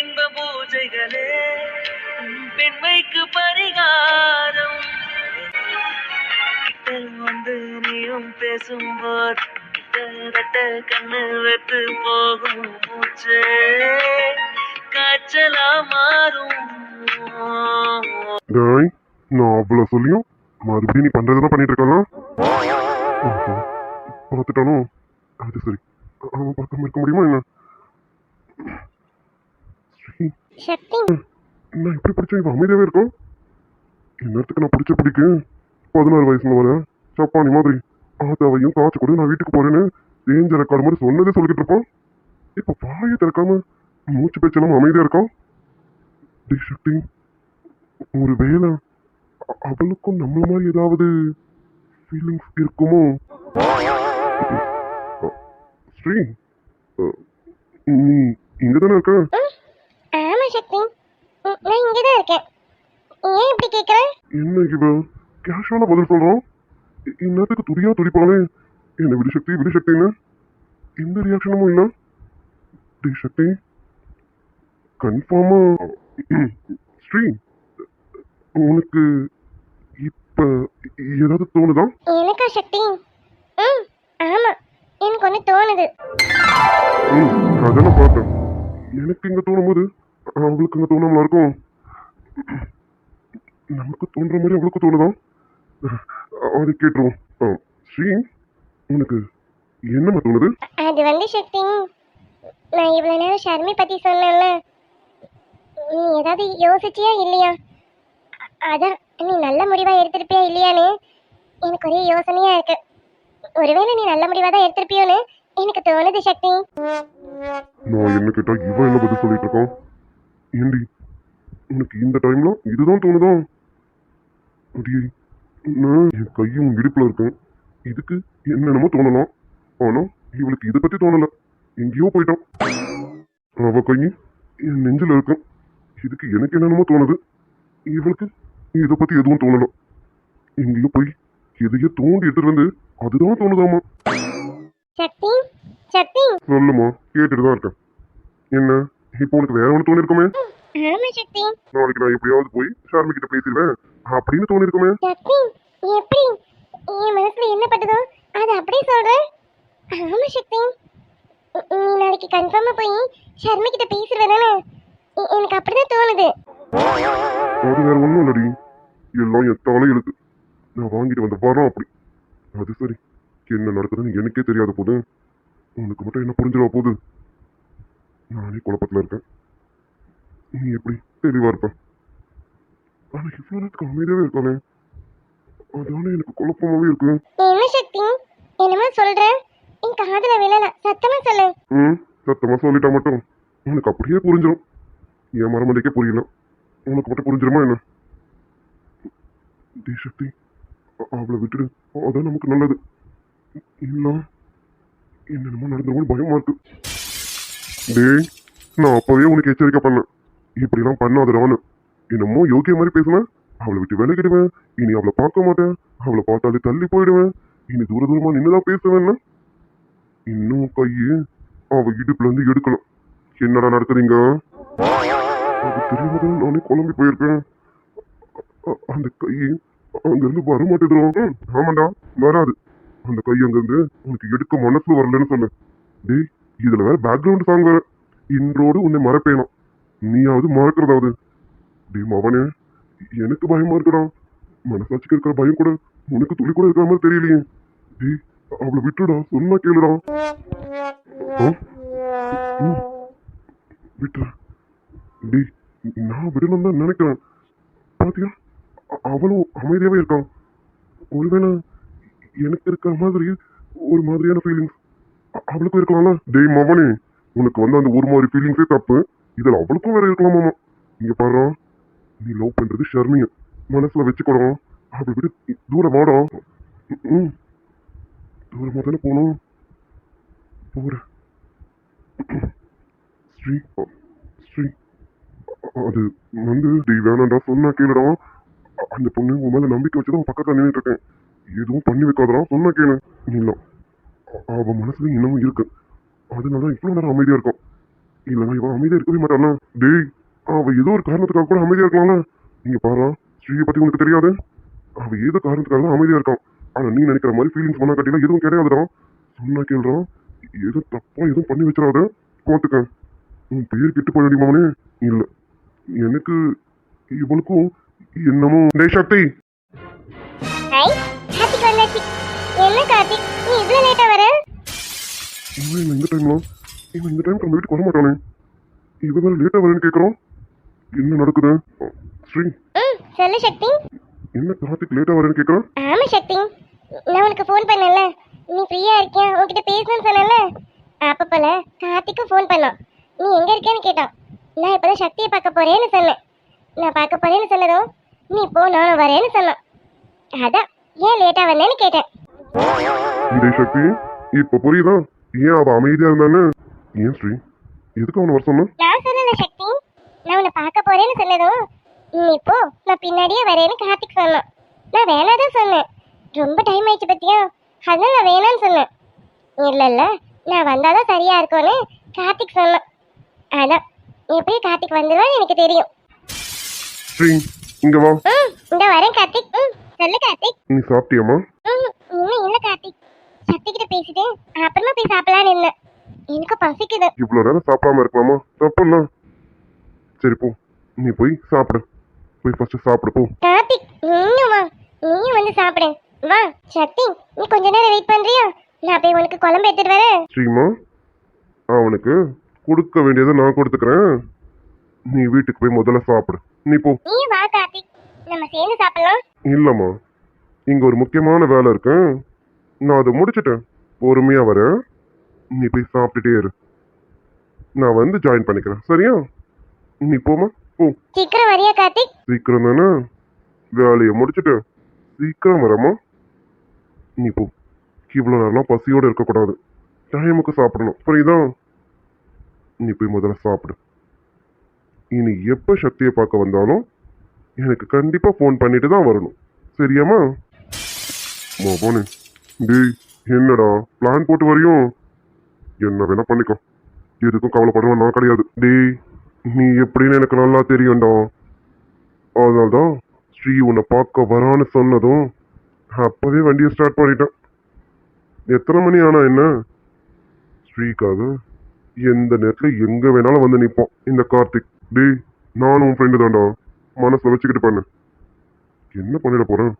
இன்ப பூஜைகளே பெண்மைக்கு பரிகாரம். கிட்ட வந்து நீயும் பேசும்போது கிட்ட கண்ணு வெட்டு போகும் மூச்சே காய்ச்சலா மாறும். டேய், நான் அவ்வளவு சொல்லியும் மறுபடியும் நீ பண்றதுதான் பண்ணிட்டு இருக்கலாம். பார்த்துட்டானோ? அது சரி, அவன் பார்க்காம இருக்க முடியுமா என்ன? சக்தி, நான் இப்படி படிச்சா இவன் அமைதியாவே இருக்கும். இந்நேரத்துக்கு நான் பிடிக்க 16 வயசுல வர சப்பானி மாதிரி ஆத்தாவையும் காய்ச்சி கூட நான் வீட்டுக்கு போறேன்னு தேஞ்ச ரெக்கார்டு மாதிரி சொன்னதே சொல்லிக்கிட்டு இருப்பான். இப்ப வாயை திறக்காம மூச்சு பேச்செல்லாம் அமைதியா இருக்கான். டேய் சக்தி, ஒரு வேலை அவளுக்கும் நம்மள மாதிரி ஏதாவது ஃபீலிங்ஸ் இருக்குமோ? ஸ்ரீ, நீ இங்கதானே இருக்க? ஆமா சக்தி, நான் இங்கதான் இருக்கேன். ஏன் இப்படி கேக்குற? என்ன இவ கேஷுவலா பதில் சொல்றான். இந்நேரத்துக்கு துடியா துடிப்பானே என்ன விடு சக்தின்னு எந்த ரியாக்ஷனும் இல்ல. டேய் சக்தி, கன்ஃபார்மா ஸ்ரீ உனக்கு இப்ப ஏதாவது தோணுதா? எனக்கா சக்தி? ஆமா, எனக்கு ஒண்ணு தோணுது. அதெல்லாம் பார்த்தேன். எனக்கு இங்க தோணும் போது அவளுக்கு இங்க தோணாமலா இருக்கும். நமக்கு தோன்ற மாதிரி அவளுக்கு தோணுதா? அதை கேட்டுருவோம். ஸ்ரீ, உனக்கு என்னமா தோணுது? அது வந்து சக்தி, நான் இவ்வளவு நேரம் ஷர்மி பத்தி சொன்னேன்ல, நீ ஏதாவது யோசிச்சியா இல்லையா? அதான் நீ நல்ல முடிவா எடுத்திருப்பியா இல்லையான்னு எனக்கு ஒரே யோசனையா இருக்கு. ஒருவேளை நீ நல்ல முடிவா தான் எடுத்திருப்பியோன்னு எனக்கு தோணுது சக்தி. நான் என்ன கேட்டா இவன் என்ன பதில் சொல்லிட்டு இருக்கான்? ஏண்டி, உனக்கு இந்த டைம்ல இதுதான் தோணுதா? அடியே, நான் என் கையும் இடுப்புல இருக்கேன். இதுக்கு என்னென்னமோ தோணலாம். ஆனா இவளுக்கு இதை பத்தி தோணல. எங்கேயோ போயிட்டான். அவ கை என் நெஞ்சில இருக்கும். இதுக்கு எனக்கு என்னென்னமோ தோணுது. இவளுக்கு இதை பத்தி எதுவும் தோணல. எங்கேயோ போய் எதையோ தோண்டி எடுத்துட்டு வந்து அதுதான் தோணுதாமா. சக்தி, சக்தி, சொல்லுமா, கேட்டுட்டுதான் இருக்கேன். என்ன இப்போ உனக்கு வேற ஒண்ணு தோணி இருக்குமே? ஆமா சக்தி. நாளைக்கு நான் எப்படியாவது போய் ஷார்மி கிட்ட பேசிடுவேன் அப்படின்னு தோணி இருக்குமே? சக்தி, எப்படி என் மனசுல என்ன பட்டதோ அது அப்படியே சொல்றேன். ஆமா சக்தி, நீ நாளைக்கு கன்ஃபார்மா போய் ஷர்மி கிட்ட பேசுறதானே? எனக்கு அப்படிதான் தோணுது. அது வேற ஒண்ணும் இல்லடி, எல்லாம் எத்தாலே இழுத்து நான் வாங்கிட்டு வந்த வரோம் அப்படி. அது சரி, என்ன நடக்குதுன்னு எனக்கே தெரியாத போது உனக்கு மட்டும் என்ன புரிஞ்சிடவா போகுது? நானே குழப்பத்துல இருக்கேன். நீ எப்படி தெளிவா இருப்ப? ஆனா இவ்வளவு நேரத்துக்கு அமைதியாவே இருக்கானே, அதானே எனக்கு குழப்பமாவே இருக்கு. என்ன சக்தி, என்னமா சொல்ற? என் காதுல விழல, சத்தமா சொல்லு. சத்தமா சொல்லிட்டா மட்டும் உனக்கு அப்படியே புரிஞ்சிடும். என் மரமண்டைக்கே புரியல, உனக்கு மட்டும் புரிஞ்சிருமா என்ன? டேய் சக்தி, அவளை விட்டுடு, அதான் நமக்கு நல்லது. இல்ல என்னென்னமோ நடந்துருமோன்னு பயமா இருக்கு. டேய், நான் அப்பவே உனக்கு எச்சரிக்கை பண்ணேன், இப்படிலாம் பண்ணாதடான்னு. என்னமோ யோகிய மாதிரி பேசுவேன், அவளை விட்டு விலகிடுவேன், இனி அவளை பார்க்க மாட்டேன், அவளை பார்த்தாலே தள்ளி போயிடுவேன், இனி தூரமா நின்றுதான் பேசுவேன்னு. இன்னும் கையே அவ இடுப்புல இருந்து எடுக்கணும். என்னடா நடக்குதுங்க? அது தெரியாம நானே குழம்பி போயிருக்கேன். அந்த கை அங்கிருந்து வர மாட்டேதும். ஆமாண்டா, வராது. அந்த கை அங்கிருந்து உனக்கு எடுக்க மனசு வரலன்னு சொன்னேன். டேய், இதுல வேற பேக்ரவுண்ட் சாங் வேற. இன்றோடு உன்னை மறப்பேனும், நீயாவது மறக்கிறதாவது. டேய் மவனே, எனக்கு பயமா இருக்குடா. மனசாட்சிக்கு இருக்கிற பயம் கூட உனக்கு துளி கூட இருக்கிற மாதிரி தெரியலையே. டேய், அவளை விட்டுடா, சொன்னா கேளுடா. விட்டுற. டேய், நான் விடணும் தான் நினைக்கிறேன். பாத்தியா, அவளும் அமைதியாவே இருக்கான். ஒருவேளை எனக்கு இருக்கிற மாதிரி ஒரு மாதிரியான ஃபீலிங்ஸ் அவளுக்கும் இருக்கலாம்ல. டேய் மவனே, உனக்கு வந்து அந்த ஒரு மாதிரி ஃபீலிங்ஸே தப்பு, இதுல அவளுக்கும் வேற இருக்கலாமாமா. இங்க பாரு, நீ லவ் பண்றது ஷர்மிய மனசுல வச்சுக்கணும். அவளை விட தூரம் வாடா. தூரமா தானே போகணும். போற ஸ்ரீ, ஸ்ரீ, அது வந்து டேய் வேணாண்டா, சொன்னா கேளுடா. அந்த பொண்ணு உன் மேல நம்பிக்கை வச்சுதான் பக்கத்துல நின்றுட்டு இருக்கேன். எதுவும் பண்ணி வைக்காதடா, சொன்னா கேளு. இல்ல, அவ மனசுல இன்னமும் இருக்கு, அதனால இவ்வளவு நேரம் அமைதியா இருக்கும். இல்லைங்க இவன் அமைதியா இருக்கவே மாட்டானா? டேய், அவ ஏதோ ஒரு காரணத்துக்காக கூட அமைதியா இருக்கலாம்ல. நீங்க பாரு, ஸ்ரீயை பத்தி உனக்கு தெரியாது. அவ ஏதோ காரணத்துக்காக தான் அமைதியா இருக்கான். ஆனா நீ நினைக்கிற மாதிரி ஃபீலிங்ஸ் பண்ணா கட்டிலாம் எதுவும் கிடையாதுடா. சொன்னா கேள்றான். எதுவும் தப்பா எதுவும் பண்ணி வச்சிடாத. பார்த்துக்க. உன் பேர் கெட்டு போய் மவனே. இல்ல, எனக்கு இவனுக்கும் என்னமோ. டேய் சக்தி, ஹாய் கார்த்திக் வந்தாச்சு. என்ன கார்த்திக் நீ இவ்வளவு லேட்டா வர? இவன் இந்த டைம்ல இவன் இந்த டைம் நம்ம வீட்டுக்கு வர மாட்டானே. இவன் வேற லேட்டா வரேன்னு கேட்கறான். என்ன நடக்குது? ஸ்ரீ, சொல்லு சக்தி. என்ன கார்த்திக் லேட்டா வரேன்னு கேட்கறான்? ஆமா சக்தி, நான் உனக்கு ஃபோன் பண்ணல, நீ ஃப்ரீயா இருக்கியா உன்கிட்ட பேசணும்னு சொன்னல. அப்ப போல கார்த்திக்கும் ஃபோன் பண்ணான். நீ எங்க இருக்கேன்னு கேட்டான். நான் இப்பதான் சக்தியை பார்க்க போறேன்னு சொன்னேன். நான் பார்க்க போறேன்னு சொன்னதும் நீ போ நானும் வரேன்னு சொன்னான். அதான் ஏன் லேட்டா வந்தேன்னு கேட்டேன். டேய் சக்தி, இப்ப புரியுதா ஏன் அவ அமைதியா இருந்தான்னு? ஏன் ஸ்ரீ, எதுக்கு அவனை வர சொன்ன? நான் சொன்னல சக்தி, நான் உன்னை பார்க்க போறேன்னு சொன்னதும் நீ போ நான் பின்னாடியே வரேன்னு கார்த்திக் சொன்னான். நான் வேணாதான் சொன்னேன். ரொம்ப டைம் ஆயிடுச்சு பத்தியா, அதனால நான் வேணான்னு சொன்னேன். இல்ல இல்ல நான் வந்தாதான் சரியா இருக்கும்னு கார்த்திக் சொன்னான். அதான் எப்படி கார்த்திக் வந்துருவான்னு எனக்கு தெரியும். ஸ்ரீ, இங்க வா. இந்த வரேன் கார்த்திக். சொல்லு கார்த்திக். நீ சாப்பிட்டியாமா? இன்னும் இல்ல கார்த்திக், சக்தி கிட்ட பேசிட்டு அப்புறமா போய் சாப்பிடலான்னு இருந்தேன். எனக்கு பசிக்குது. இவ்வளவு நேரம் சாப்பிடாம இருக்கலாமா? தப்புல்ல. சரி போ, நீ போய் சாப்பிடு. போய் ஃபர்ஸ்ட் சாப்பிடு போ. கார்த்திக் இன்னுமா? நீயும் வந்து சாப்பிடு வா. சக்தி நீ கொஞ்ச நேரம் வெயிட் பண்றியா? நான் போய் உனக்கு குழம்பு எடுத்துட்டு வரேன். ஸ்ரீமா, அவனுக்கு கொடுக்க வேண்டியதை நான் கொடுத்துக்கிறேன். நீ வீட்டுக்கு போய் முதல்ல சாப்பிடு. நீ போ. நீ வா கார்த்திக், நம்ம சேர்ந்து சாப்பிடலாம். இல்லம்மா, இங்க ஒரு முக்கியமான வேலை இருக்கு. நான் அதை முடிச்சிட்டேன். பொறுமையா வரேன். நீ போய் சாப்பிட்டுட்டே இரு. நான் வந்து ஜாயின் பண்ணிக்கிறேன், சரியா? நீ போமா, போ. சீக்கிரம் வரியா கார்த்திக்? சீக்கிரம் தானே, வேலையை முடிச்சிட்டு சீக்கிரம் வரமா. நீ போ. இவ்வளவு நேரம் பசியோட இருக்கக்கூடாது. டைமுக்கு சாப்பிடணும், புரியுதா? நீ போய் முதல்ல சாப்பிடு. இனி எப்ப சக்தியை பார்க்க வந்தாலும் எனக்கு கண்டிப்பா ஃபோன் பண்ணிட்டு தான் வரணும், சரியாமா? போனே. டேய், என்னடா பிளான் போட்டு வரையும்? என்ன வேணா பண்ணிக்கோ, எதுக்கும் கவலைப்படுவேன் நான் கிடையாது. டேய், நீ எப்படின்னு எனக்கு நல்லா தெரியும்டா. அதனால்தான் ஸ்ரீ உன்னை பார்க்க வரான்னு சொன்னதும் அப்பவே வண்டியை ஸ்டார்ட் பண்ணிட்டேன். எத்தனை மணி ஆனா என்ன, ஸ்ரீக்காக எந்த நேரத்துல எங்க வேணாலும் வந்து நிற்போம் இந்த கார்த்திக். டேய், நானும் உன் ஃப்ரெண்டு தான்டா. மனசுல வச்சுக்கிட்டு பண்ணு. என்ன பண்ணிட போறேன்?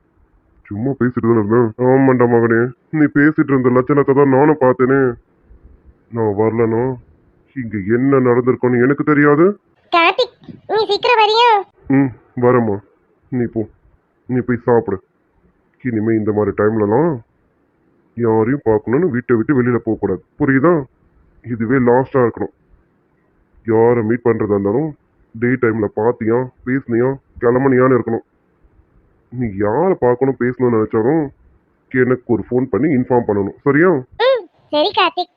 சும்மா பேசிட்டு தானே இருந்தேன். ஆமாண்டா மகனே, நீ பேசிட்டு இருந்த லட்சணத்தை தான் நானும் பார்த்தேனே. நான் வரலனா இங்க என்ன நடந்திருக்கும்னு எனக்கு தெரியாது. கார்த்திக் நீ சீக்கிரம் வரியா? வரேம்மா. நீ போ, நீ போய் சாப்பிடு. இனிமே இந்த மாதிரி டைம்லலாம் யாரையும் பார்க்கணும்னு வீட்டை விட்டு வெளியில போகக்கூடாது, புரியுதா? இதுவே லாஸ்டா இருக்கணும். யாரை மீட் பண்றதா இருந்தாலும் டே டைம்ல பாத்தியா, பேசுனியா, கிளம்புனியான்னு இருக்கணும். நீ யாரை பார்க்கணும் பேசணும்னு நினைச்சாலும் எனக்கு ஒரு ஃபோன் பண்ணி இன்ஃபார்ம் பண்ணணும், சரியா? சரி கார்த்திக்,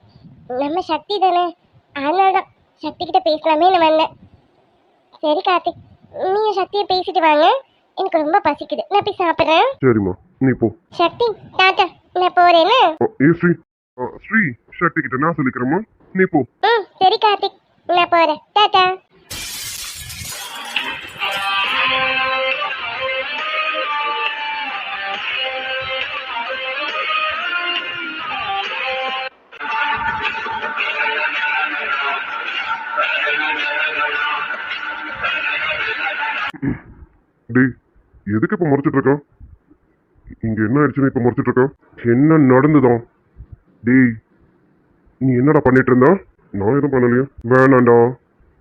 நம்ம சக்தி தானே, அதனாலதான் சக்தி கிட்ட பேசலாமேன்னு வந்தேன். சரி கார்த்திக், நீங்க சக்தியை பேசிட்டு வாங்க, எனக்கு ரொம்ப பசிக்குது, நான் போய் சாப்பிடுறேன். சரிம்மா, நீ போ. சக்தி டாட்டா, நான் போறேன்னு. ஏ ஸ்ரீ, ஸ்ரீ சக்தி கிட்ட நான் சொல்லிக்கிறேம்மா, நீ போ. சரி கார்த்திக், நான் போறேன், டாட்டா. டேய், எதுக்கு இப்ப முறைச்சிட்டு இருக்கான்? இங்க என்ன ஆயிடுச்சுன்னு இப்ப முறைச்சிட்டு இருக்கான்? என்ன நடந்துதான்? டேய், நீ என்னடா பண்ணிட்டு இருந்தா? நான் எதுவும் பண்ணலையா? வேணாண்டா,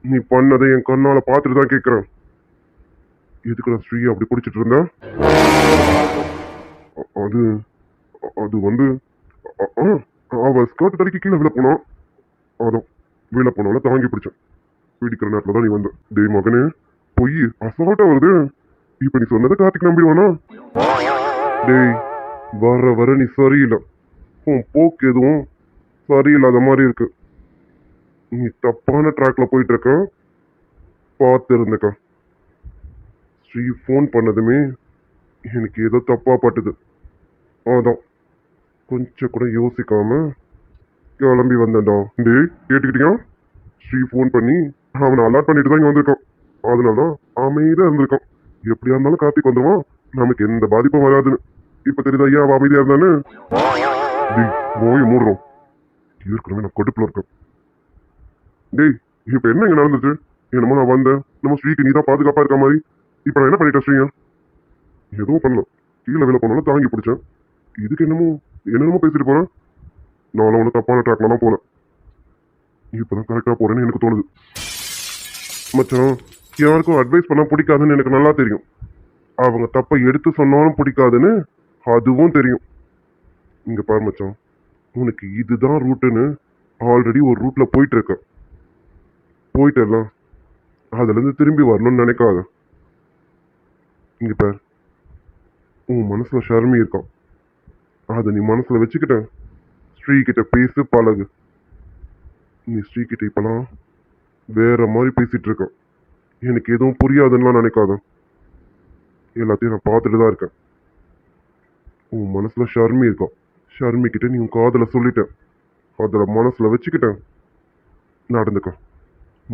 நீ பண்ணதை என் கண்ணால பார்த்துட்டு தான் கேட்கிறேன். எதுக்குடா ஸ்ரீ அப்படி பிடிச்சிட்டு இருந்தா? அது அது வந்து அவ ஸ்கர்ட் தடிக்க கீழே விழ போனான். அதான் விழ போனால தாங்கி பிடிச்சேன். பிடிக்கிற நேரத்துல தான் நீ வந்த. டேய் மகனே, பொய் அசால்ட்டா வருது. இப்ப நீ சொன்னதை கார்த்திக் நம்பிடுவானா? டேய், வர வர நீ சரியில்லை. உன் போக்கு எதுவும் சரியில்லாத மாதிரி இருக்கு. நீ தப்பான ட்ராக்ல போயிட்டு இருக்க, பார்த்து இருந்துக்க. ஸ்ரீ ஃபோன் பண்ணதுமே எனக்கு ஏதோ தப்பா பட்டுது. அதான் கொஞ்சம் கூட யோசிக்காம கிளம்பி வந்தேன்டா. டேய், கேட்டுக்கிட்டியா? ஸ்ரீ ஃபோன் பண்ணி அவனை அலாட் பண்ணிட்டு தான் இங்கே வந்திருக்கான். அதனால தான் அமைதியாக இருந்திருக்கான். எப்படியா இருந்தாலும் கார்த்திக் வந்துருவான், நமக்கு எந்த பாதிப்பும் வராதுன்னு. இப்போ தெரியுதா ஐயா அவன் அமைதியாக இருந்தானு? டேய் போய் மூடுறோம். இருக்கிறவன் நான் கடுப்பில் இருக்கேன். டேய் இப்போ என்ன இங்கே நடந்துச்சு? என்னமோ நான் வந்தேன், நம்ம ஸ்ரீக்கு நீ தான் பாதுகாப்பாக இருக்க மாதிரி. இப்போ நான் என்ன பண்ணிட்டேன் ஸ்ரீயா? எதுவும் பண்ணல, கீழே விலை போனாலும் தாங்கி பிடிச்சேன். இதுக்கு என்னென்னமோ பேசிட்டு போறேன். நானும் ஒன்று தப்பான ட்ராக்லாம் போனேன். இப்போதான் கரெக்டாக போறேன்னு எனக்கு தோணுது. மச்சான், யாருக்கும் அட்வைஸ் பண்ண பிடிக்காதுன்னு எனக்கு நல்லா தெரியும். அவங்க தப்பை எடுத்து சொன்னாலும் பிடிக்காதுன்னு அதுவும் தெரியும். இங்க பாரு மச்சான், உனக்கு இதுதான் ரூட்டுன்னு ஆல்ரெடி ஒரு ரூட்ல போயிட்டு இருக்க. போயிட்டெல்லாம் அதுல இருந்து திரும்பி வரணும்னு நினைக்காத. இங்க பாரு, உன் மனசுல ஷர்மி இருக்கான். அதை நீ மனசுல வச்சுக்கிட்ட ஸ்ரீ கிட்ட பேசு, பழகு. நீ ஸ்ரீ கிட்ட இப்பெல்லாம் வேற மாதிரி பேசிட்டு இருக்க. எனக்கு எதுவும் புரியாதுன்னா நினைக்காத. எல்லாத்தையும் நான் பார்த்துட்டு தான் இருக்கேன். உன் மனசுல ஷர்மி இருக்கான். ஷர்மி கிட்ட நீ உன் காதல சொல்லிட்ட. அதுல மனசுல வச்சுக்கிட்டேன் நடந்துக்க.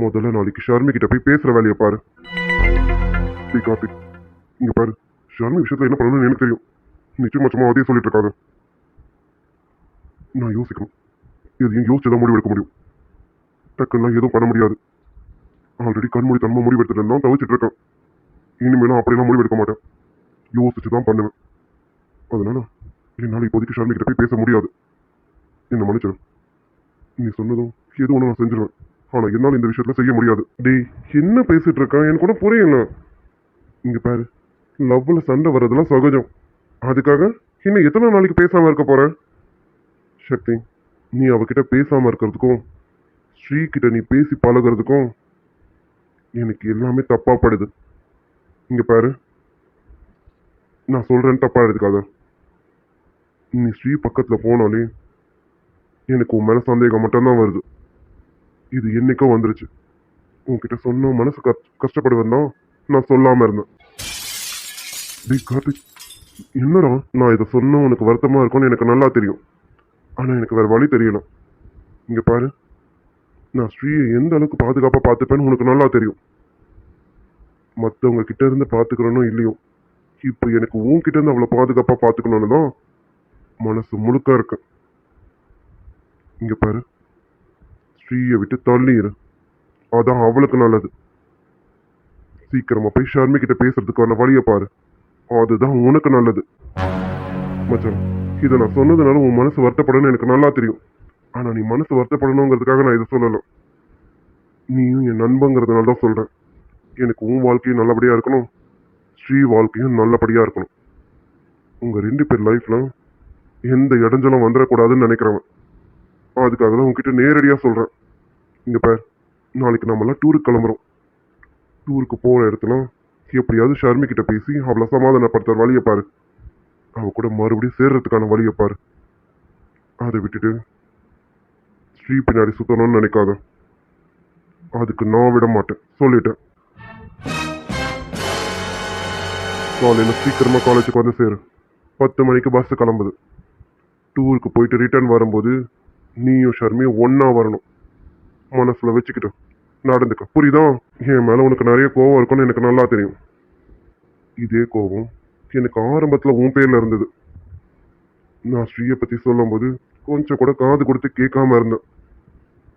முதல்ல நாளைக்கு ஷர்மி கிட்ட போய் பேசுற வேலையை பாரு. கார்த்திக், இங்க பாரு, ஷர்மி விஷயத்துல என்ன பண்ணணும்னு எனக்கு தெரியும். நிச்சயமா அதே சொல்லிட்டு இருக்காரு. நான் யோசிக்கணும். எதையும் யோசிச்சுதான் முடிவு எடுக்க முடியும். டக்குன்னா எதுவும் பண்ண முடியாது. ஆல்ரெடி கண்மூடி தன்மை முடிவு எடுத்துட்டு தவிச்சிட்டு இருக்கேன். இனிமேலும் அப்படியெல்லாம் முடிவு எடுக்க மாட்டேன். யோசிச்சு தான் பண்ணுவேன். அதனால என்னால் இப்போதைக்கு ஷர்மி கிட்ட போய் பேச முடியாது. என்ன மன்னிச்சிடு. நீ சொன்னதும் எது ஒன்று நான் செஞ்சிருவேன். ஆனா என்னால் இந்த விஷயத்துல செய்ய முடியாது. டேய் என்ன பேசிட்டு இருக்கான் எனக்கு கூட புரியல. இங்க பாரு, லவ்ல சண்டை வர்றதெல்லாம் சகஜம். அதுக்காக இன்னும் எத்தனை நாளைக்கு பேசாம இருக்க போற? சக்தி, நீ அவகிட்ட பேசாம இருக்கிறதுக்கும் ஸ்ரீ கிட்ட நீ பேசி பழகிறதுக்கும் எனக்கு எல்லாமே தப்பா படுது. இங்க பாரு, நான் சொல்றேன்னு தப்பா எடுத்துக்காத. நீ ஸ்ரீ பக்கத்துல போனாலே எனக்கு உன் மேல சந்தேகம் மட்டும்தான் வருது. இது என்னைக்கோ வந்துருச்சு. உன்கிட்ட சொன்ன மனசு கஷ்டப்படுவேன் தான் நான் சொல்லாம இருந்தேன். டேய் கார்த்திக், என்னடா நான் இதை சொன்ன உனக்கு வருத்தமா இருக்கும்னு எனக்கு நல்லா தெரியும். ஆனா எனக்கு வேற வழி தெரியல. இங்க பாரு, நான் ஸ்ரீயை எந்த அளவுக்கு பாதுகாப்பா பார்த்துப்பேன்னு உனக்கு நல்லா தெரியும். மற்றவங்க கிட்ட இருந்து பார்த்துக்கிறனும் இல்லையோ, இப்போ எனக்கு உன்கிட்ட இருந்து அவளை பாதுகாப்பா பார்த்துக்கணும்னு தான் மனசு முழுக்க இருக்கு. இங்க பாரு, ஸ்ரீயை விட்டு தள்ளி இரு. அதான் அவளுக்கு நல்லது. சீக்கிரமா போய் ஷர்மி கிட்ட பேசுறதுக்கான வழியை பாரு. அதுதான் உனக்கு நல்லது. மச்சான், இதை நான் சொன்னதுனால உன் மனசு வருத்தப்படணும்னு எனக்கு நல்லா தெரியும். ஆனா நீ மனசு வருத்தப்படணுங்கிறதுக்காக நான் இதை சொல்லலாம். நீயும் என் நண்பங்கிறதுனால தான் சொல்றேன். எனக்கு உன் வாழ்க்கையும் நல்லபடியா இருக்கணும், ஸ்ரீ வாழ்க்கையும் நல்லபடியா இருக்கணும். உங்க 2 பேர் லைஃப்ல எந்த இடைஞ்சலும் வந்துடக்கூடாதுன்னு நினைக்கிறவன். அதுக்காக தான் உங்ககிட்ட நேரடியா சொல்றேன். இங்க பார், நாளைக்கு நம்மளாம் டூருக்கு கிளம்புறோம். டூருக்கு போற இடத்துல எப்படியாவது ஷர்மி கிட்ட பேசி அவளை சமாதானப்படுத்துற வழியை பாரு. அவ கூட மறுபடியும் சேர்றதுக்கான வழியை பாரு. அதை விட்டுட்டு ஸ்ரீ பின்னாடி சுத்தணும்னு நினைக்காத. அதுக்கு நான் விட மாட்டேன், சொல்லிட்டேன். காலையில சீக்கிரமா காலேஜுக்கு வந்து சேரு. 10 மணிக்கு பஸ் கிளம்புது. டூருக்கு போயிட்டு ரிட்டர்ன் வரும்போது நீயும் ஷர்மியும் ஒன்னா வரணும். மனசுல வச்சுக்கிட்டு நடந்துக்க, புரியுதா? என் மேல உனக்கு நிறைய கோவம் இருக்கும்னு எனக்கு நல்லா தெரியும். இதே கோவம் எனக்கு ஆரம்பத்துல உன் பேர்ல இருந்தது. நான் ஸ்ரீயை பத்தி சொல்லும் போது கொஞ்சம் கூட காது கொடுத்து கேட்காம இருந்தேன்.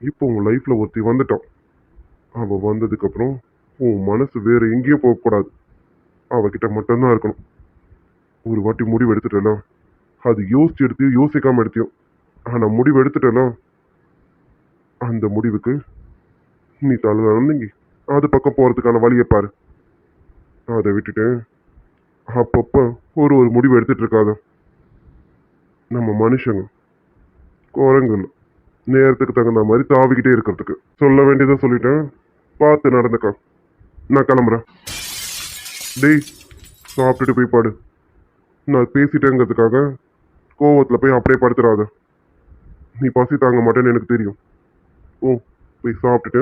இப்போ உன் லைஃப்ல ஒருத்தி வந்துட்டான். அவ வந்ததுக்கு அப்புறம் உன் மனசு வேற எங்கேயும் போகக்கூடாது. அவகிட்ட மட்டும்தான் இருக்கணும். ஒரு வாட்டி முடிவு எடுத்துட்டல, அது யோசிச்சு எடுத்தியோ யோசிக்காம எடுத்தியோ, ஆனா முடிவு எடுத்துட்டல, அந்த முடிவுக்கு நீ தலை நடந்தீங்க அது பக்கம் போறதுக்கான வழியை பாரு. அதை விட்டுட்டு அப்பப்ப ஒரு முடிவு எடுத்துட்டு இருக்காத. நம்ம மனுஷங்க குரங்குல நேரத்துக்கு தகுந்த மாதிரி தாவிக்கிட்டே இருக்கிறதுக்கு. சொல்ல வேண்டியதை சொல்லிட்டேன், பார்த்து நடந்துக்க. நான் கிளம்புறேன். டேய் சாப்பிட்டுட்டு போய் பாடு. நான் பேசிட்டேங்கிறதுக்காக கோவத்துல போய் அப்படியே படுத்துறாத. நீ பசி தாங்க மாட்டேன்னு எனக்கு தெரியும். போய் சாப்பிட்டுட்டு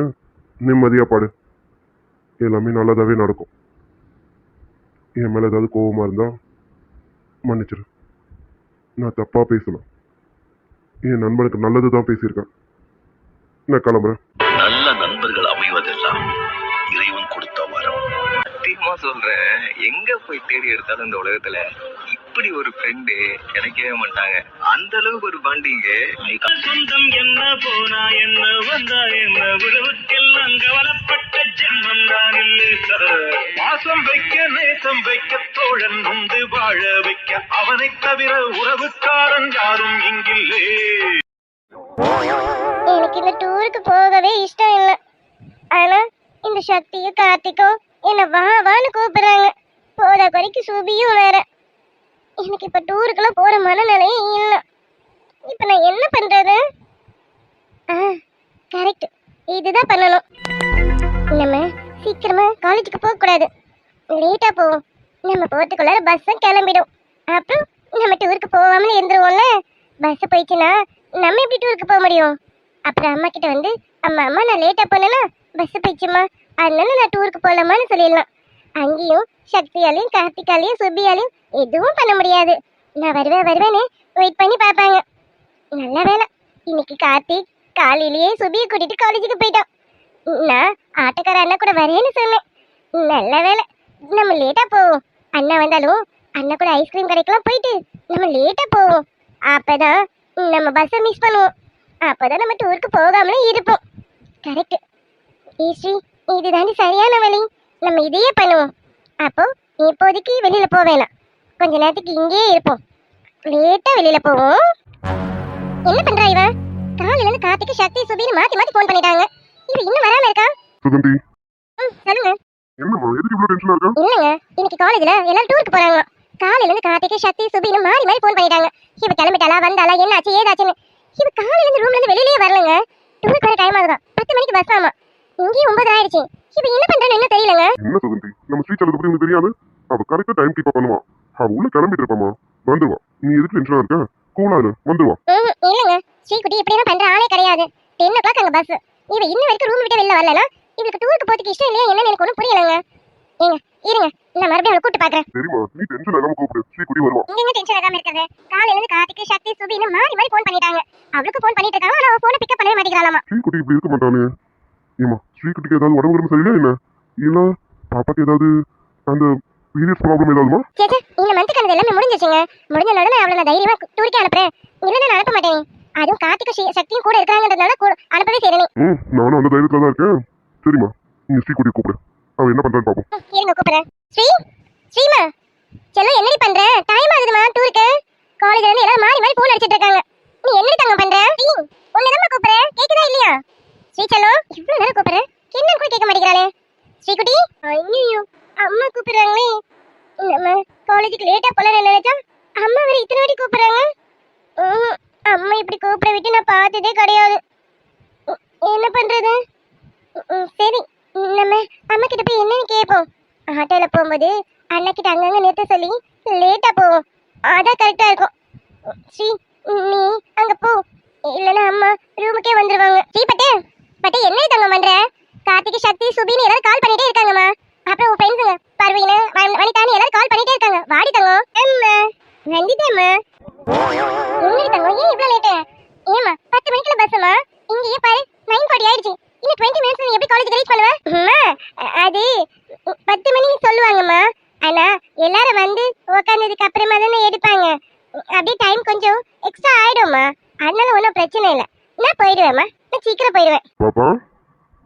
நிம்மதியா பாடு. எல்லாமே நல்லதாவே நடக்கும். என் மேல ஏதாவது கோவமா இருந்தா மன்னிச்சிரு. நான் தப்பா பேசலாம். என் நண்பனுக்கு நல்லதுதான் பேசியிருக்கேன். நான் கிளம்புறேன். நல்ல நண்பன் கொடுத்த வரம். சத்தியமா சொல்றேன், எங்க போய் தேடி எடுத்தாலும் இந்த உலகத்துல இப்படி ஒரு ஃப்ரெண்டு கிடைக்கவே மாட்டாங்க. அந்த அளவுக்கு ஒரு பாண்டிங்க. சொந்தம் என்ன போனா என்ன வந்தா என்ன உறவுக்கெல்லாம் கவலைப்பட்ட ஜென்மம் தான் இல்லை. பாசம் வைக்க நேசம் வைக்க தோழன் உண்டு வாழ வைக்க அவனை தவிர உறவுக்காரன் யாரும் இங்கில்லே. எனக்கு இந்த டூருக்கு போகவே இஷ்டம் இல்லை. ஆனா இந்த சக்தியும் கார்த்திக்கும் என்ன வா வான்னு கூப்பிடுறாங்க. போதா குறைக்கு சுபியும் வேற. எனக்கு இப்ப டூருக்குலாம் போற மனநிலையே இல்லை. இப்ப நான் என்ன பண்றது? கரெக்ட், இதுதான் பண்ணணும். நம்ம சீக்கிரமா காலேஜுக்கு போக கூடாது, லேட்டா போவோம். நம்ம போறதுக்குள்ள பஸ்ஸும் கிளம்பிடும். அப்புறம் நம்ம டூருக்கு போகாமலே இருந்துருவோம்ல. பஸ் போயிடுச்சுன்னா நம்ம எப்படி டூருக்கு போக முடியும்? அப்புறம் அம்மா கிட்ட வந்து அம்மா நான் லேட்டா போனேன்னா பஸ் போயிடுச்சுமா, அதனால நான் டூருக்கு போகலாமான்னு சொல்லிடலாம். அங்கேயும் சக்தியாலையும் கார்த்திகாலையும் சுபியாலையும் எதுவும் பண்ண முடியாது. நான் வருவேன்னு வெயிட் பண்ணி பார்ப்பாங்க. நல்ல வேலை, இன்னைக்கு கார்த்திக் காலையிலேயே சுபியை கூட்டிட்டு காலேஜுக்கு போயிட்டான். நான் ஆட்டோக்கார அண்ணா கூட வரேன்னு சொன்னேன். நல்ல வேலை, நம்ம லேட்டா போவோம். அண்ணா வந்தாலும் அண்ணா கூட ஐஸ்கிரீம் கடைக்கெல்லாம் போயிட்டு நம்ம லேட்டா போவோம். அப்பதான் நம்ம பஸ்ஸை மிஸ் பண்ணுவோம். அப்பதான் நம்ம டூருக்கு போகாமலே இருப்போம். கரெக்ட் ஸ்ரீ, இதுதாண்டி சரியான வழி. நம்ம இதையே பண்ணுவோம். அப்போ இப்போதைக்கு வெளியில போக வேணாம், கொஞ்ச நேரத்துக்கு இங்கேயே இருப்போம். லேட்டா வெளியில போவோம். என்ன பண்றா இவ? காலையில இருந்து கார்த்திக்கு சக்தி சுபின்னு மாத்தி மாத்தி போன் பண்ணிட்டாங்க. இவ இன்னும் வராம இருக்கா? சுகந்தி, சொல்லுங்க. என்னம்மா எதுக்கு இவ்வளவு டென்ஷனா இருக்கா? இல்லங்க, இன்னைக்கு காலேஜ்ல எல்லாரும் டூருக்கு போறாங்க. காலையில இருந்து கார்த்திக்கு சக்தி சுபின்னு மாறி மாறி போன் பண்ணிட்டாங்க. இவ கிளம்பிட்டாளா வந்தாளா என்னாச்சு ஏதாச்சுன்னு. இவ காலையில இருந்து ரூம்ல இருந்து வெளியிலேயே வரலங்க. டூருக்கு வர டைம் ஆகுதான், 10 மணிக்கு பஸ் ஆமா. இங்கேயும் 9 ஆயிடுச்சு. இவ என்ன பண்றான்னு என்ன தெரியலங்க. என்ன சுகந்தி, நம்ம ஸ்ரீ செல்லது பத்தி உங்களுக்கு தெரியாது? அவ கரெக்டா டைம் கீப் பண்ணுவா. அவ உள்ள கிளம்பிட்டு இருப்பாமா, வந்துருவா. நீ எதுக்கு டென்ஷனா இருக்க? கூலாரு வந்துருவா. இல்லங்க, ஸ்ரீகுட்டி இப்படியெல்லாம் பண்ற ஆளே கிடையாது. 10 o'clock அங்க பஸ். இவ இன்ன வரைக்கும் ரூம் விட்டு வெளில வரலனா இவளுக்கு டூருக்கு போறதுக்கு இஷ்டம் இல்லையா என்னன்னு எனக்கு ஒன்றும் புரியலங்க. ஏங்க இருங்க, நான் மறுபடியும் அவளை கூட்டு பாக்குறேன். சரிம்மா, நீ டென்ஷன் இல்லாம கூப்பிடு, ஸ்ரீகுட்டி வருவா. நீங்க டென்ஷன் ஆகாம இருக்கிறது. காலையில இருந்து கார்த்திக் சக்தி சுபின்னு மாறி மாறி போன் பண்ணிட்டாங்க. அவளுக்கு போன் பண்ணிட்டு இருக்காங்க, ஆனா அவ போனை பிக்கப் பண்ணவே மாட்டேங்கிறாளாமா. ஸ்ரீகுட்டி இப்படி இருக்க மாட்டானே. ஏமா ஸ்ரீகுட்டிக்கு ஏதாவது உடம்பு சரியில்லையா என்ன? இல்ல பாப்பாக்கு ஏதாவது அந்த பீரியட்ஸ் ப்ராப்ளம் ஏதாவதுமா? சேச்சே, இந்த மந்த் கணக்கு எல்லாமே முடிஞ்சிச்சுங்க. முடிஞ்சனால நான் அவளை நான் தைரியமா டூருக்கு அனுப்புறேன். இல்லைன்னா நான் அனுப்ப மாட்டேன். அதுவும் கார்த்திக் சக்தியும் கூட இருக்காங்கன்றதுனால அனுப்பவே செய்யறேன். நானும் அந்த தைரியத்துல தான் இருக்கேன். சரிம்மா, நீங்க ஸ்ரீகுட்டி கூப்பிடு, அவ என்ன பண்றான்னு பாப்போம். இருங்க கூப்பிடுறேன். ஸ்ரீமா செல்லம், என்னடி பண்ற? டைம் ஆகுதுமா டூருக்கு. காலேஜ்ல இருந்து எல்லாரும் மாறி மாறி போன் அடிச்சிட்டு இருக்காங்க. நீ என்னடி தங்க பண்ற? உன்னதான் கூப்பிடுறேன், கேக்குதா இல்லையா? ஸ்ரீ செல்லம், இவ்வளவு நேரம் கூப்பிடுறேன், என்னன்னு கூட கேட்க மாட்டேங்கிறாளே. ஸ்ரீகுட்டி, ஐயோ அம்மா கூப்பிடுறாங்களே. நம்ம காலேஜுக்கு லேட்டா போல நினைச்சா அம்மா வேற இத்தனை வாட்டி கூப்பிடுறாங்க. அம்மா இப்படி கூப்பிட விட்டு நான் பார்த்ததே கிடையாது. என்ன பண்றது? சரி, நம்ம அம்மா கிட்ட போய் என்னன்னு கேட்போம். ஆட்டோல போகும்போது அண்ணா கிட்ட அங்கங்க நிறுத்த சொல்லி லேட்டா போவோம், அதான் கரெக்டா இருக்கும். ஸ்ரீ, நீ அங்க போ, இல்லைன்னா அம்மா ரூமுக்கே வந்துருவாங்க. ஸ்ரீ பட்டு என்ன தங்க பண்ற? கார்த்திக் சக்தி சுபின்னு எல்லாரும் கால் பண்ணிட்டே இருக்காங்கம்மா. அப்புறம் உன் ஃப்ரெண்ட்ஸுங்க பர்வீனு வனிதானி எல்லாரும் கால் பண்ணிட்டே இருக்காங்க. வாடி தங்கம். அம்மா வந்துட்டேம்மா. என்ன தங்கம், ஏன் இவ்வளவு லேட்டு? ஏமா 10 மணிக்குள்ள பஸ்ஸுமா, இங்கேயே பாரு 9:40 ஆயிடுச்சு. இன்னும் 20 மினிட்ஸ் நீ எப்படி காலேஜ் ரீச் பண்ணுவ? அம்மா அது 10 மணிக்கு சொல்லுவாங்கம்மா. ஆனா எல்லாரும் வந்து உட்கார்ந்ததுக்கு அப்புறமா தானே எடுப்பாங்க. அப்படியே டைம் கொஞ்சம் எக்ஸ்ட்ரா ஆயிடும்மா, அதனால ஒன்றும் பிரச்சனை இல்லை. நான் போயிடுவேம்மா, நான் சீக்கிரம் போயிடுவேன். பாப்பா,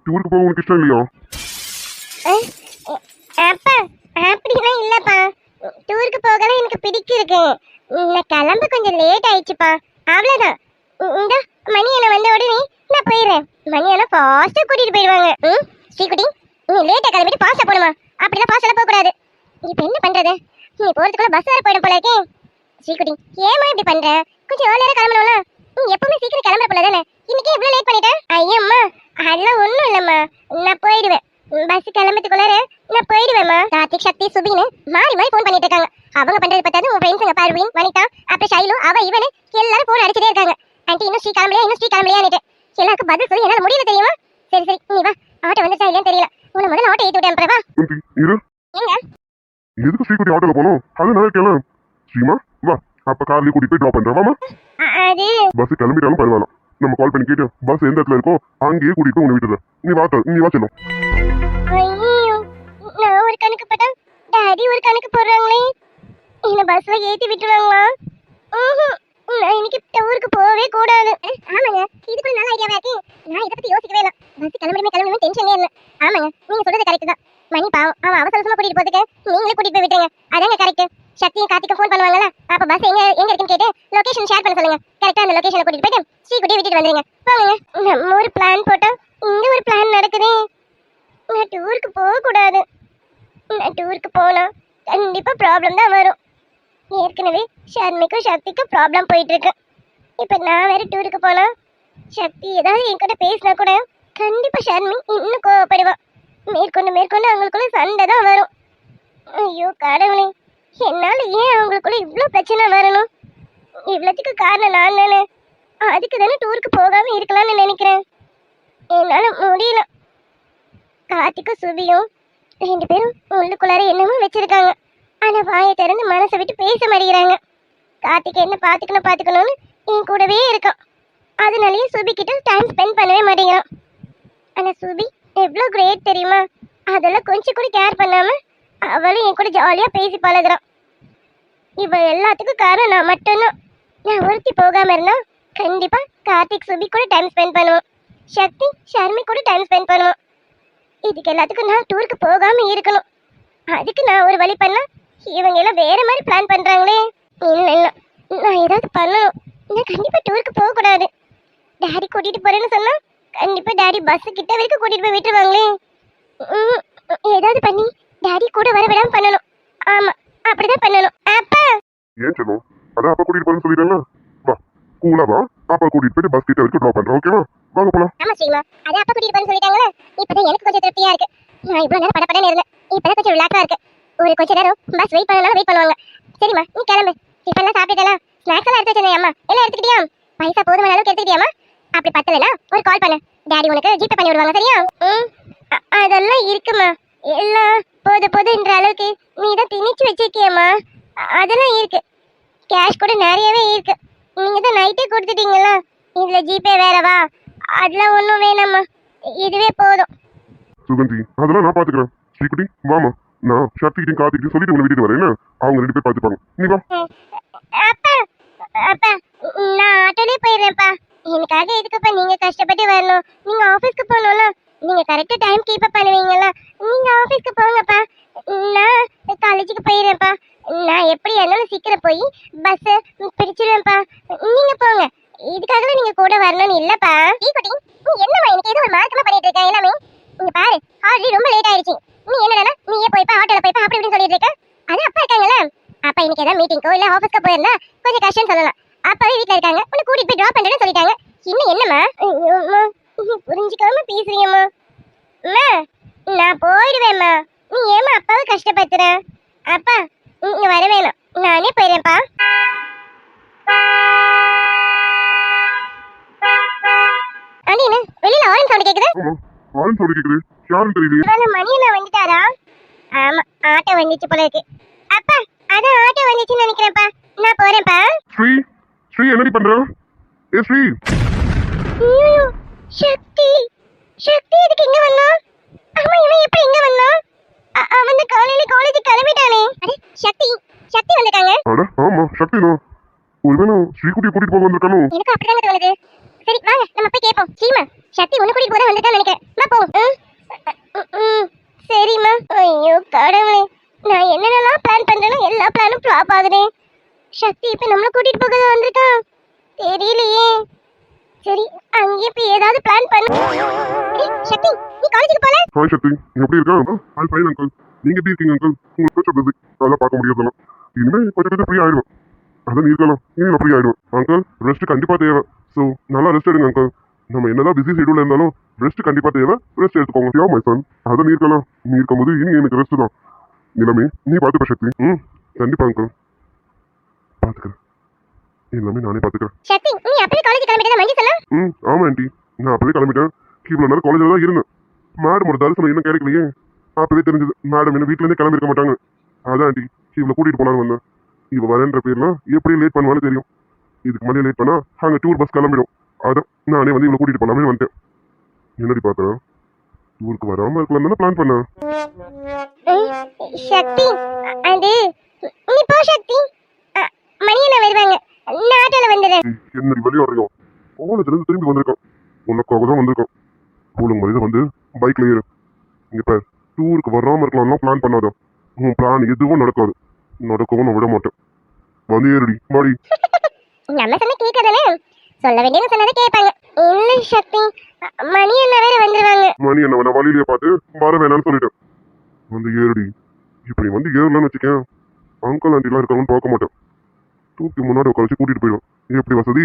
டூருக்கு போக உனக்கு இஷ்டம் இல்லையா? அப்பா அப்படிலாம் இல்லப்பா, டூருக்கு போகலாம் எனக்கு பிடிச்சிருக்கு. நான் கிளம்ப கொஞ்சம் லேட் ஆயிடுச்சுப்பா, அவ்வளோதான். இந்த மணி என்ன வந்த உடனே நான் போயிடுறேன். மணி என்ன ஃபாஸ்டா கூட்டிட்டு போயிடுவாங்க. ஸ்ரீகுட்டி, நீ லேட்டா கிளம்பிட்டு ஃபாஸ்டா போடுமா? அப்படிலாம் ஃபாஸ்டா போக கூடாது. இப்போ என்ன பண்றது? நீ போறதுக்குள்ள பஸ் வேற போயிடும் போல இருக்கே. ஸ்ரீகுட்டி, ஏமா இப்படி பண்ற? கொஞ்சம் ஏர்லியரா கிளம்பணும்ல. நீ எப்பவுமே சீக்கிரம் கிளம்புற போல தானே, இன்னைக்கு இவ்வளவு லேட் பண்ணிட்ட? ஐயம்மா அதெல்லாம் ஒண்ணும் இல்லம்மா, நான் போயிடுவேன். பஸ் கிளம்பத்துக்குள்ளார நான் போயிடுவேம்மா. கார்த்திக் சக்தி சுபின்னு மாறி மாறி போன் பண்ணிட்டு இருக்காங்க. அவங்க பண்றது பார்த்தாது உன் ஃப்ரெண்ட்ஸுங்க பர்வீன் வனிதா அப்புறம் ஷைலு அவ இவனு எல்லாரும் போன் அடிச்சுட்டே இருக்காங்க. ஆண்டி இன்னும் ஸ்ரீ கிளம்பலையான்னுட்டு எல்லாருக்கும் பதில் சொல்லி என்னால முடியல தெரியுமா? சரி நீ வா, ஆட்டோ வந்துச்சா இல்லையான்னு தெரியல. உன்னை முதல்ல ஆட்டோ ஏற்றி விட்டேன். வா. இரு, எங்க எதுக்கு ஸ்ரீகுட்டி ஆட்டோல போகணும்? அது நான் கேள. ஸ்ரீமா வா, அப்ப கார்லயே கூட்டிட்டு போய் ட்ராப் பண்றேன். வாமா. அது பஸ் கிளம்பிட்டாலும் பரவாயில்ல, நம்ம கால் பண்ணி கேட்டு பஸ் எந்த இடத்துல இருக்கோ அங்கேயே கூட்டிட்டு போய் உன்னை விட்டுறேன். நீ வா செல்லும். ஐயோ ஒரு கணக்கு போட்டா டாடி ஒரு கணக்கு போடுறாங்களே. என்ன பஸ்ல ஏத்தி விட்டுருவாங்களா? நான் இன்னைக்கு டூருக்கு போகவே கூடாது. ஆமாங்க, இது கூட நல்ல ஐடியாவா இருக்கு. நான் இதை பத்தி யோசிக்கவே இல்லை. பஸ் கிளம்புமே டென்ஷனே இல்லை. ஆமாங்க, நீங்க சொல்றது கரெக்ட் தான். மணி பாவம், அவன் அவசரமா கூட்டிட்டு போறதுக்கு நீங்களே கூட்டிட்டு போய் விட்டுருங்க. அதாங்க கரெக்ட். சக்தியும் கார்த்திக்கும் ஃபோன் பண்ணுவாங்கல்ல, அப்ப பஸ் எங்க இருக்குன்னு கேட்டு லொகேஷன் ஷேர் பண்ண சொல்லுங்க. கரெக்டா அந்த லொகேஷனை கூட்டிட்டு போயிட்டு ஸ்ரீகுட்டியை விட்டுட்டு வந்துருங்க. போங்க. நம்ம ஒரு பிளான் போட்டா இங்க ஒரு பிளான் நடக்குதே. நான் டூருக்கு போக கூடாது. நான் டூருக்கு போனா கண்டிப்பா ப்ராப்ளம் தான் வரும். ஏற்கனவே ஷர்மிக்கும் சக்திக்கும் ப்ராப்ளம் போயிட்டு இருக்கு. இப்ப நான் வேற டூருக்கு போனா சக்தி ஏதாவது என்கிட்ட பேசினா கூட கண்டிப்பா ஷர்மி இன்னும் கோவப்படுவான். மேற்கொண்டு அவங்களுக்குள்ள சண்டை தான் வரும். ஐயோ கடவுளே, என்னால ஏன் அவங்களுக்குள்ள இவ்வளோ பிரச்சனை வரணும்? இவ்வளோத்துக்கு காரணம் நான் தானே. அதுக்கு தானே டூருக்கு போகாம இருக்கலாம்னு நினைக்கிறேன். என்னால முடியல. கார்த்திக்கும் சுபியும் 2 பேரும் உள்ளுக்குள்ளார என்னமோ வச்சிருக்காங்க. ஆனா வாயை திறந்து மனசை விட்டு பேச மாட்டேங்கிறாங்க. கார்த்திக் என்ன பாத்துக்கணும்னு என் கூடவே இருக்கான். அதனாலயே சுபி கிட்ட டைம் ஸ்பெண்ட் பண்ணவே மாட்டேங்கிறான். ஆனா சுபி எவ்வளோ கிரேட் தெரியுமா? அதெல்லாம் கொஞ்சம் கூட கேர் பண்ணாம அவளும் என் கூட ஜாலியா பேசி பழகுறான். இவ எல்லாத்துக்கும் காரணம் நான் மட்டும்தான். நான் ஒருத்தி போகாம இருந்தா கண்டிப்பா கார்த்திக் சுபி கூட டைம் ஸ்பெண்ட் பண்ணுவோம். சக்தி ஷர்மி கூட டைம் ஸ்பெண்ட் பண்ணுவோம். இதுக்கு எல்லாத்துக்கும் நான் டூருக்கு போகாம இருக்கணும். அதுக்கு நான் ஒரு வழி பண்ணா இவங்க எல்லாம் வேற மாதிரி பிளான் பண்றாங்களே. இல்ல நான் ஏதாவது பண்ணணும். நான் கண்டிப்பா டூருக்கு போக கூடாது. டாடி கூட்டிட்டு போறேன்னு சொன்னா கண்டிப்பா டாடி பஸ் கிட்ட வரைக்கும் கூட்டிட்டு போய் விட்டுருவாங்களே. ஏதாவது பண்ணி டாடி கூட வர விடாம பண்ணணும். ஆமா, அப்படிதான் பண்ணணும். அப்பா ஏன் சொல்லும்? அதான் அப்பா கூட்டிட்டு போறேன்னு சொல்லிட்டேன்ல. வா, கூலா வா. அப்பா கூட்டிட்டு போயிட்டு பஸ் கிட்ட வரைக்கும் ட்ராப் பண்றேன். ஓகேவா? வாங்க போலாம். ஆமா ஸ்ரீமா, அதான் அப்பா கூட்டிட்டு போறேன்னு சொல்லிட்டாங்களே. இப்பதான் எனக்கு கொஞ்சம் திருப்தியா இருக்கு. நான் இவ்வளவு நேரம் படப்படன்னு இருந்தேன். இப்பதான் கொஞ்சம் ரிலாக்ஸா இருக்கு. ஒரு கொஞ்ச நேரம் பஸ் வெயிட் பண்ணனால வெயிட் பண்ணுவாங்க. சரிம்மா, நீ கிளம்பு. டிஃபன்லாம் சாப்பிட்டுட்டேனா? ஸ்நாக்ஸ் எல்லாம் எடுத்து வச்சிருந்தேன் அம்மா. எல்லாம் எடுத்துக்கிட்டியா? பைசா போதுமான அளவுக்கு எடுத்துக்கிட்டியாமா? அப்படி பத்தலனா ஒரு கால் பண்ணு. டாடி உனக்கு ஜிபே பண்ணி விடுவாங்க. சரியா? அதெல்லாம் இருக்குமா. எல்லாம் போதுன்ற அளவுக்கு நீ தான் திணிச்சு வச்சிருக்கியம்மா. அதெல்லாம் இருக்கு. கேஷ் கூட நிறையவே இருக்கு. நீங்க தான் நைட்டே கொடுத்துட்டீங்களா? இதுல ஜிபே வேறவா? அதெல்லாம் ஒன்றும் வேணாம்மா, இதுவே போதும். சுகந்தி, அதெல்லாம் நான் பாத்துக்கிறேன். ஸ்ரீகுட்டி வாமா, நான் சக்திகிட்டையும் கார்த்திகிட்டையும் சொல்லிட்டு உங்களை வீட்டுக்கு வரேன். என்ன, அவங்க 2 பேர் பாத்துப்பாங்க. நீ வா. அப்பா அப்பா, நான் ஆட்டோலே போயிடுறேன்ப்பா. எனக்காக எதுக்குப்பா நீங்க கஷ்டப்பட்டு வரணும்? நீங்க ஆபீஸ்க்கு போகணும்ல. நீங்க கரெக்டா டைம் கீப் அப் பண்ணுவீங்களா? நீங்க ஆபீஸ்க்கு போங்கப்பா. நான் காலேஜுக்கு போயிடுறேன்ப்பா. நான் எப்படி இருந்தாலும் சீக்கிரம் போய் பஸ் பிடிச்சிடுவேன்ப்பா. நீங்க போங்க. இதுக்காகவே நீங்க கூட வரணும்னு இல்லப்பா. ஈக்குட்டி, நீ என்னமா எனக்கு ஏதோ ஒரு மார்க்கமா பண்ணிட்டு இருக்க எல்லாமே? இங்க பாரு, ஆல்ரெடி ரொம்ப லேட் ஆயிடுச்சு. நீ என்னடா நீயே போய்ப்பா ஆட்டோல போய்ப்பா அப்படி இப்படின்னு சொல்லிட்டு இருக்க. அது அப்பா இருக்காங்கல்ல. அப்பா இன்னைக்கு ஏதாவது மீட்டிங்கோ இல்ல ஆபீஸ்க்கு போயிருந்தா கொஞ்சம் கஷ்டம் சொல்லலாம். அப்பாவே வீட்டுல இருக்காங்க. உன்னை கூட்டிட்டு போய் டிராப் பண்றேன்னு சொல்லிட்டாங்க. இன்னும் என்னம்மா? ஐயோம்மா, நீ புரிஞ்சுக்காம பேசுறியம்மா. அம்மா, நான் போயிடுவேம்மா. நீ ஏமா அப்பாவை கஷ்டப்படுத்துற? அப்பா இங்க வர வேணாம், நானே போயிடுறேன்ப்பா. அண்ணி, என்ன வெளியில ஆரன் சவுண்ட் கேக்குது? ஆரன் சவுண்ட் கேக்குது. யாரும் தெரியலையே. இவள மணியண்ணா வந்துட்டாரா? ஆமா, ஆட்டோ வந்துச்சு போல இருக்கு. அப்பா, அதான் ஆட்டோ வந்துச்சுன்னு நினைக்கிறேன்ப்பா. நான் போறேன்ப்பா. ஸ்ரீ என்னடி பண்ற? ஏ ஸ்ரீ. ஐயோ, சக்தி இதுக்கு இங்க வந்தா? அம்மா, இவன் எப்படி இங்க வந்தா? அவன் காலையில காலேஜ் கிளம்பிட்டானே. அட, சக்தி வந்திருக்காங்க. அட ஆமா, சக்தி தான். ஒருவேளை ஸ்ரீகுட்டியை கூட்டிட்டு போக வந்திருக்கானோ? எனக்கு அப்படிதாங்க தோணுது. சரி வாங்க, நம்ம போய் கேட்போம். சீமா, சக்தி உன்னை கூட்டிட்டு போக வந்திருக்கான்னு நினைக்கிறேன். வா போவோம். சரிம்மா. ஐயோ கடவுளே, நான் என்னென்னலாம் பிளான் பண்றேனோ எல்லா பிளானும் ஃப்ளாப் ஆகுதே. சக்தி இப்ப நம்மள கூட்டிட்டு போக வந்திருக்கான். தெரியலையே. சரி, அங்கே போய் ஏதாவது பிளான் பண்ணு. சக்தி, நீ காலேஜுக்கு போல? ஹாய் சக்தி, நீ எப்படி இருக்கா? Hi fine uncle. நீங்க எப்படி இருக்கீங்க அங்கிள்? உங்களுக்கு கொஞ்சம் பிஸி, அதெல்லாம் பார்க்க முடியாதெல்லாம். இனிமே கொஞ்சம் ஃப்ரீ ஆயிடுவேன். அதான் நீ இருக்கலாம், இனி நான் ஃப்ரீ ஆயிடுவேன். அங்கிள், ரெஸ்ட் கண்டிப்பா தேவை. ஸோ நல்லா ரெஸ்ட் எடுங்க அங்கிள். நம்ம என்னதான் பிஸி ஷெடியூல் இருந்தாலும் ரெஸ்ட் கண்டிப்பா தேவை. ரெஸ்ட் எடுத்துக்கோங்க. Yeah my son. அதான் நீ இருக்கலாம். நீ இருக்கும்போது இனி எனக்கு ரெஸ்ட் தான். நிலைமை நீ பார்த்துப்ப சக்தி. கண்டிப்பா அங்கிள் பார்த்துக்கிறேன். எல்லாமே நானே பார்த்துக்கிறேன். சக்தி, நீ அப்பவே காலேஜ் கிளம்பிட்டதா மஞ்சு சொன்னா? ஆமா ஆண்டி, நான் அப்பவே கிளம்பிட்டேன். இவ்வளோ நேரம் காலேஜில் தான் இருந்தேன். மேடமோட தரிசனம் இன்னும் கிடைக்கலையே. அப்பவே தெரிஞ்சது மேடம் இன்னும் வீட்டிலேருந்தே கிளம்பிருக்க மாட்டாங்க. அதான் ஆண்டி இவ்வளோ கூட்டிகிட்டு போனான்னு வந்தேன். இவ வரேன்ற பேர்லாம் எப்படி லேட் பண்ணுவான்னு தெரியும். இதுக்கு மேலே லேட் பண்ணா அங்கே டூர் பஸ் கிளம்பிடும். அதான் நானே வந்து இவ்வளோ கூட்டிகிட்டு போனாமே வந்துட்டேன். என்னடி பார்க்குறேன், டூருக்கு வராமல் இருக்கலாம் தானே பிளான் பண்ணேன். சக்தி அது நீ போ சக்தி. மணியண்ணா வருவாங்க, நான் ஆட்டோல வந்துடுறேன். என்ன விளையாடுறியோ? காலேஜ்ல இருந்து திரும்பி வந்திருக்கான், உனக்காக தான் வந்திருக்கான். ஒழுங்கு மனித வந்து பைக்ல ஏறு. இங்க பாரு, டூருக்கு வராம இருக்கலாம்லாம் பிளான் பண்ணாத. உன் பிளான் எதுவும் நடக்காது, நடக்கவும் நான் விட மாட்டேன். வந்து ஏறுடி மாடி. நம்ம சொன்ன கேட்காதானே, சொல்ல வேண்டியது சொன்னதை கேட்பாங்க. இல்ல சக்தி, மணி அண்ணா வேற வந்துருவாங்க. மணி என்ன நான் வழியிலேயே பார்த்து வர வேணாம்னு சொல்லிட்டேன். வந்து ஏறுடி. இப்படி வந்து ஏறலாம்னு வச்சுக்கேன், அங்கிள் ஆண்டிலாம் இருக்காங்கன்னு பார்க்க மாட்டேன், தூக்கி முன்னாடி உட்காந்து கூட்டிட்டு போயிடும். எப்படி வசதி?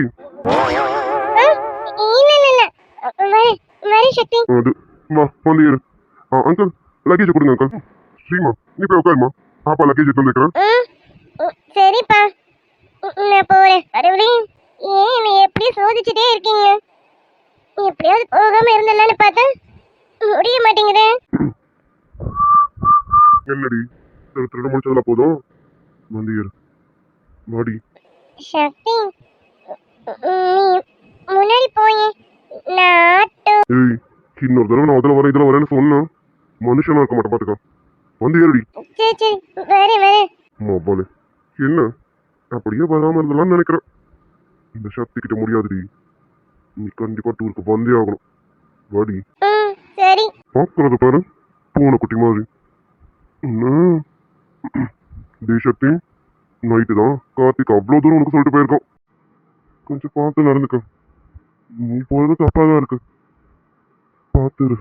இல்ல இல்ல இல்ல, வர சக்தி. அது வா வந்து ஏறு. அங்கிள் லக்கேஜ் கொடுங்க அங்கிள். ஸ்ரீமா நீ போய் உட்காருமா, பாப்பா லக்கேஜ் எடுத்து வந்துக்கிறேன். சரிப்பா, நான் போறேன். கடவுளே, ஏன் என்னை எப்படி சோதிச்சுட்டே இருக்கீங்க? எப்படியாவது போகாம இருந்தலான்னு பார்த்தா முடிய மாட்டேங்குது. என்னடி திருட முடிச்சதுல போதும், வந்து ஏறு மாடி. சக்தி, நீ முன்னாடி போய் நான் ஆட்டோ. ஏய், இன்னொரு தடவை நான் அதில் வரேன் இதில் வரேன்னு சொன்னேன், மனுஷனா இருக்க மாட்டேன் பாத்துக்கா. வந்து ஏறுடி. சரி சரி, வரேன். மொபைலு என்ன அப்படியே வராம இருந்தலாம்னு நினைக்கிறேன். இந்த சக்தி கிட்ட முடியாதுடி, நீ கண்டிப்பா டூருக்கு வந்தே ஆகணும். வாடி. சரி. பாக்குறது பாரு, பூனை குட்டி மாதிரி. சக்தி, நைட்டு தான் கார்த்திக் அவ்வளோ தூரம் உனக்கு சொல்லிட்டு போயிருக்கோம், கொஞ்சம் பார்த்து நடந்துக்க. நீ போறது தப்பா தான் இருக்கு, பார்த்துரு.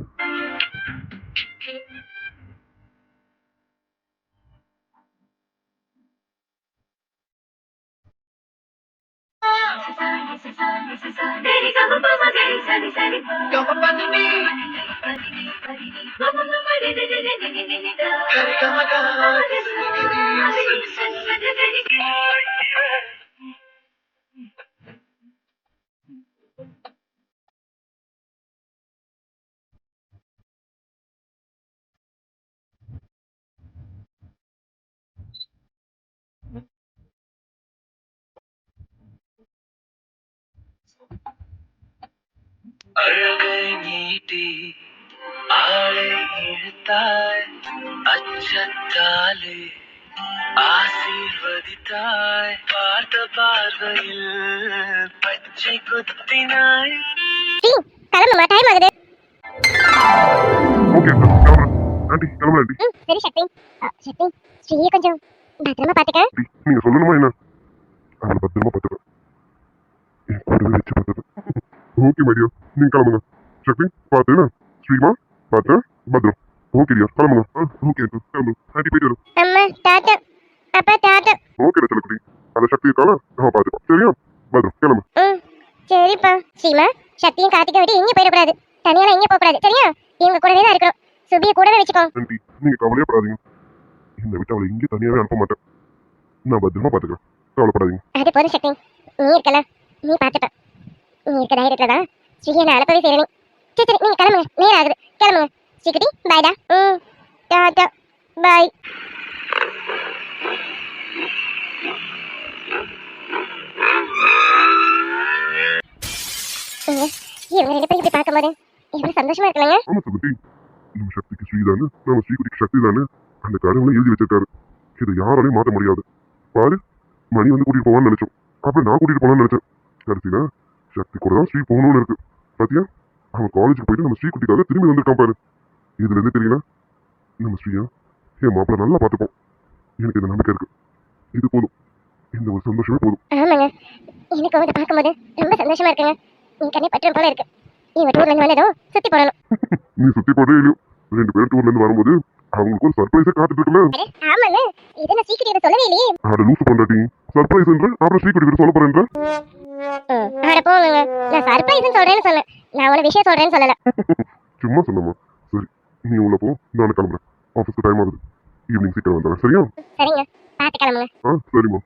அழகை நீட்டி ஆளை இழுத்தாய், அச்சத்தாலே ஆசீர்வதித்தாய், பார்த்த பார்வையில் பச்சை குத்தினாய். கிளம்புமா, டைம் ஆகுது. ஓகே கிளம்புறேன் ஆண்டி, கிளம்புறேன் ஆண்டி. சரி சக்தி. சக்தி, ஸ்ரீயை கொஞ்சம் பத்திரமா பாத்துக்க. ஆண்டி, நீங்க சொல்லணுமா என்ன? அவளை பத்திரமா பார்த்துப்பேன், என் கூடவே வச்சு பார்த்துப்பேன். ஓகே மைடியா, நீங்க கிளம்புங்க. சக்தி பார்த்து, ஸ்ரீமா பார்த்து, பத்திரம். ஓகே டியா, கிளம்புங்க. ஓகே அங்கிள், கிளம்பு. ஆண்டி போயிட்டு வரும். அம்மா டாட்டா, அப்பா டாட்டா. ஓகே செல்லக்குடி, அந்த சக்தி இருக்கால நான் பார்த்துப்பேன். சரியா? பத்திரம், கிளம்பு. சரிப்பா. ஸ்ரீமா, சக்தியும் கார்த்திகை விட்டு எங்கேயும் போயிடக்கூடாது, தனியால எங்கேயும் போகக்கூடாது. சரியா? இவங்க கூடவே தான் இருக்கணும். சுபியை கூடவே வச்சுக்கோ. ஆண்டி நீங்க கவலையே படாதீங்க, இந்த விட்டு அவளை இங்கே தனியாவே அனுப்ப மாட்டேன், நான் பத்திரமா பார்த்துக்கிறேன், கவலைப்படாதீங்க. அது போதும் சக்தி, நீ இருக்கல, நீ பார்த்துப்ப. நீ இருக்க தைரியத்துல தான் ஸ்ரீயை நான் அனுப்பவே செய்யறேன். சரி சரி, நீங்க கிளம்புங்க, நேரம் ஆகுது, கிளம்புங்க. ஸ்ரீகுட்டி பாய்டா. டாட்டா பாய். இவங்க ரெண்டு பேரும் இப்படி பார்க்கும்போது எவ்வளவு சந்தோஷமா இருக்கலாங்க. ஆமா சகுதி, நம்ம சக்திக்கு ஸ்ரீ தானே, நம்ம ஸ்ரீகுட்டிக்கு சக்தி தானே, அந்த கடவுளை எழுதி வச்சிருக்காரு, இதை யாராலையும் மாற்ற முடியாது. பாரு, மணி வந்து கூட்டிட்டு போவான்னு நினைச்சோம், அப்புறம் நான் கூட்டிட்டு போலான்னு நினைச்சேன், கடைசியில சக்தி கூட தான் ஸ்ரீ போகணும்னு இருக்கு. பாத்தியா, அவன் காலேஜுக்கு போயிட்டு நம்ம ஸ்ரீகுட்டிக்காக திரும்பி வந்திருக்கான் பாரு. இதுல இருந்து தெரியல, நம்ம ஸ்ரீயா என் மாப்பிள்ள நல்லா பார்த்துப்போம். எனக்கு இந்த நம்பிக்கை இருக்கு, இது போதும், இந்த ஒரு சந்தோஷமே போதும். ஆமாங்க, எனக்கு அவரை பார்க்கும்போது ரொம்ப சந்தோஷமா இருக்குங்க. நீ கண்ணே பற்றம் போல இருக்கு. இவங்க டூர்ல இருந்து வந்ததும் சுத்தி போடணும். நீ சுத்தி போடவே இல்லையோ, ரெண்டு பேரும் டூர்ல இருந்து வரும்போது அவங்களுக்கு ஒரு சர்ப்ரைஸே காத்துட்டு இருக்குல்ல. ஆமாங்க, இதை நான் சீக்கிரம் சொல்லவே இல்லையே. அட லூசு பண்றாட்டி, சர்ப்ரைஸ் என்று அப்புறம் ஸ்ரீகுட்டி சொல்ல போறேன்ற. அட போங்க, நான் சர்ப்ரைஸ் சொல்றேன்னு சொன்னேன், நான் ஒரு விஷயம் சொல்றேன்னு சொல்லல. சும்மா சொன்னமா. சரி, நீ உள்ள போ, நான் கிளம்புறேன், ஆஃபீஸ்க்கு டைம் ஆகுது, ஈவினிங் சீக்கிரம் வந்துடுறேன். சரியா? சரிங்க, பார்த்து கிளம்புங்க. சரிம்மா.